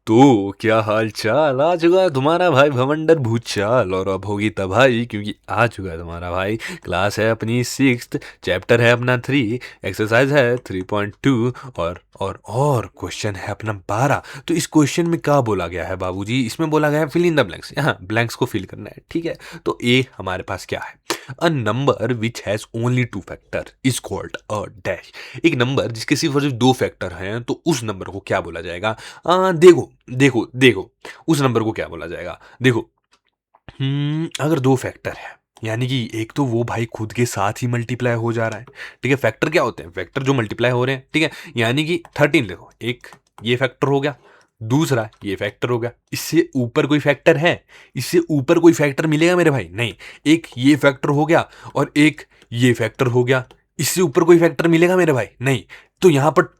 तो क्या हाल चाल। आ चुका है तुम्हारा भाई भवंडर भूचाल, और अब होगी तबाही क्योंकि आ चुका है तुम्हारा भाई। क्लास है अपनी 6th, चैप्टर है अपना 3, एक्सरसाइज है 3.2 और क्वेश्चन है अपना 12। तो इस क्वेश्चन में क्या बोला गया है बाबूजी? इसमें बोला गया है फिल इन द ब्लैंक्स। यहाँ ब्लैंक्स को फिल करना है, ठीक है। तो ए हमारे पास क्या है? A number which has only 2 factor is called a dash. एक नंबर जिसके सिर्फ और सिर्फ 2 फैक्टर हैं, तो उस नंबर को क्या बोला जाएगा? देखो देखो देखो, उस नंबर को क्या बोला जाएगा? देखो, अगर 2 फैक्टर है, यानी कि एक तो वो भाई खुद के साथ ही मल्टीप्लाई हो जा रहा है, ठीक है। फैक्टर क्या होते हैं? फैक्टर जो मल्टीप्लाई हो रहे हैं, ठीक है। यानी कि 13 देखो, एक ये फैक्टर हो गया, दूसरा ये फैक्टर हो गया। इससे ऊपर कोई फैक्टर है? इससे ऊपर कोई फैक्टर मिलेगा मेरे भाई? नहीं। एक ये फैक्टर हो गया और एक ये फैक्टर हो गया। इससे ऊपर कोई फैक्टर मिलेगा मेरे भाई? नहीं। तो यहां पर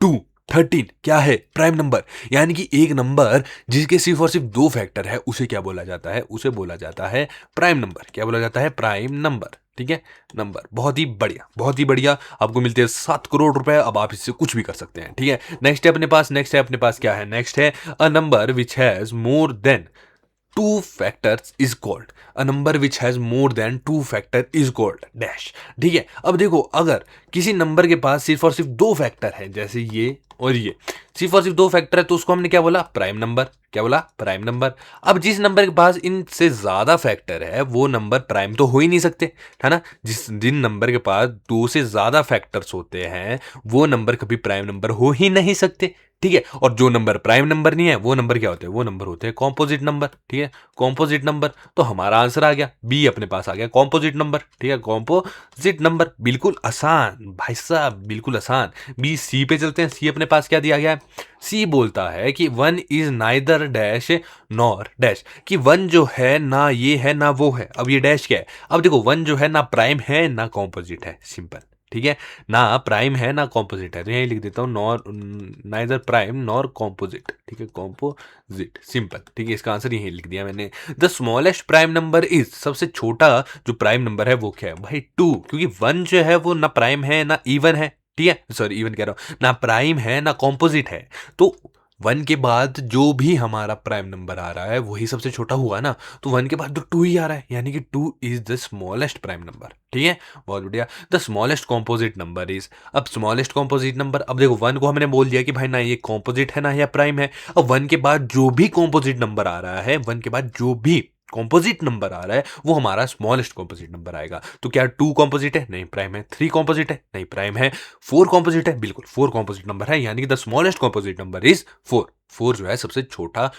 13 क्या है? Prime number. यानी कि एक नंबर जिसके सिर्फ और सिर्फ 2 फैक्टर है, उसे क्या बोला जाता है? उसे बोला जाता है प्राइम नंबर। क्या बोला जाता है? प्राइम नंबर, ठीक है। नंबर बहुत ही बढ़िया, बहुत ही बढ़िया। आपको मिलते हैं 7 करोड़ रुपए। अब आप इससे कुछ भी कर सकते हैं, ठीक है। नेक्स्ट है अपने पास क्या है? नेक्स्ट है a number which has more than 2 factors is called a number which has more than 2 factor is called dash। ठीक है। अब देखो, अगर किसी नंबर के पास सिर्फ और सिर्फ 2 फैक्टर है, जैसे ये और ये, सिर्फ और सिर्फ 2 फैक्टर है, तो उसको हमने क्या बोला? Prime number. क्या बोला? Prime number. अब जिस नंबर के पास इनसे ज्यादा फैक्टर है, वो नंबर प्राइम तो हो ही नहीं सकते, है ना। जिन नंबर के पास 2 से ज्यादा फैक्टर्स होते हैं, वो नंबर कभी प्राइम नंबर हो ही नहीं सकते, ठीक है। और जो नंबर प्राइम नंबर नहीं है, वो नंबर क्या होते हैं? वो नंबर होते हैं कॉम्पोजिट नंबर, ठीक है। Composite number. तो हमारा आंसर आ गया बी, अपने पास आ गया कॉम्पोजिट नंबर, ठीक है। कॉम्पोजिट नंबर, बिल्कुल आसान भाई साहब, बिल्कुल आसान। बी। सी पे चलते हैं। सी अपने पास क्या दिया गया है? सी बोलता है कि 1 is neither dash nor dash, कि 1 जो है ना ये है ना वो है। अब ये डैश क्या है? अब देखो, 1 जो है ना प्राइम है ना कॉम्पोजिट है, सिंपल, ठीक है। ना प्राइम है ना कॉम्पोजिट है, तो यही लिख देता हूँ, nor neither prime nor composite, ठीक है। कॉम्पोजिट, सिंपल, ठीक है। इसका आंसर यही लिख दिया मैंने। The smallest prime number is, सबसे छोटा जो प्राइम नंबर है वो क्या है भाई? 2, क्योंकि 1 जो है वो ना प्राइम है ना इवन है, ठीक है। सॉरी, इवन कह रहा हूँ, ना प्राइम है ना कॉम्पोजिट है। तो 1 के बाद जो भी हमारा प्राइम नंबर आ रहा है वही सबसे छोटा हुआ ना। तो 1 के बाद तो 2 ही आ रहा है, यानी कि 2 is the smallest prime number, ठीक है। बहुत बढ़िया। The smallest composite number is, अब स्मॉलेस्ट कॉम्पोजिट नंबर, अब देखो 1 को हमने बोल दिया कि भाई ना ये कॉम्पोजिट है ना या प्राइम है। अब 1 के बाद जो भी कॉम्पोजिट नंबर आ रहा है, 1 के बाद जो भी कॉम्पोजिट नंबर आ रहा है, वो हमारा स्मॉलेस्ट कॉम्पोजिट नंबर आएगा। तो क्या 2 कॉम्पोजिट है? नहीं, प्राइम है। 3 कॉम्पोजिट है? नहीं, प्राइम है। 4 कॉम्पोजिट है? बिल्कुल 4 कॉम्पोजिट नंबर है, यानी कि the smallest composite number is 4। 4 जो है सबसे छोटा,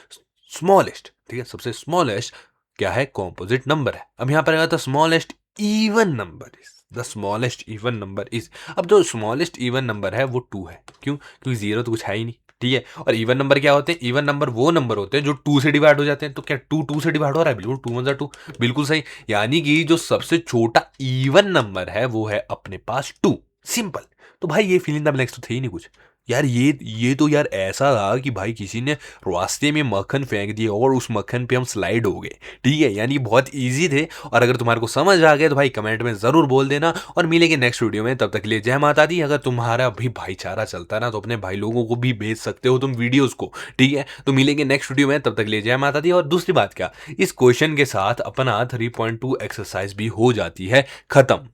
स्मॉलेस्ट, ठीक है, सबसे स्मॉलेस्ट क्या है? कॉम्पोजिट नंबर है। अब यहां पर आएगा the smallest even number is, the smallest even number is. अब जो स्मॉलेस्ट इवन नंबर है वो 2 है। क्यों? क्योंकि 0 तो कुछ है ही नहीं, ठीक है। और इवन नंबर क्या होते हैं? इवन नंबर वो नंबर होते हैं जो 2 से डिवाइड हो जाते हैं। तो क्या 2 से डिवाइड हो रहा है? बिल्कुल, 2 1 2, बिल्कुल सही। यानी कि जो सबसे छोटा इवन नंबर है वो है अपने पास 2, सिंपल। तो भाई ये फिल इन द ब्लैंक्स तो थे ही नहीं कुछ यार। ये तो यार ऐसा था कि भाई किसी ने रास्ते में मक्खन फेंक दिया और उस मक्खन पे हम स्लाइड हो गए, ठीक है। यानी बहुत इजी थे। और अगर तुम्हारे को समझ आ गया तो भाई कमेंट में जरूर बोल देना, और मिलेंगे नेक्स्ट वीडियो में। तब तक के लिए जय माता दी। अगर तुम्हारा भी भाईचारा चलता है ना, तो अपने भाई लोगों को भी भेज सकते हो तुम वीडियोस को, ठीक है। तो मिलेंगे नेक्स्ट वीडियो में, तब तक के लिए जय माता दी। और दूसरी बात क्या, इस क्वेश्चन के साथ अपना 3.2 एक्सरसाइज भी हो जाती है खत्म।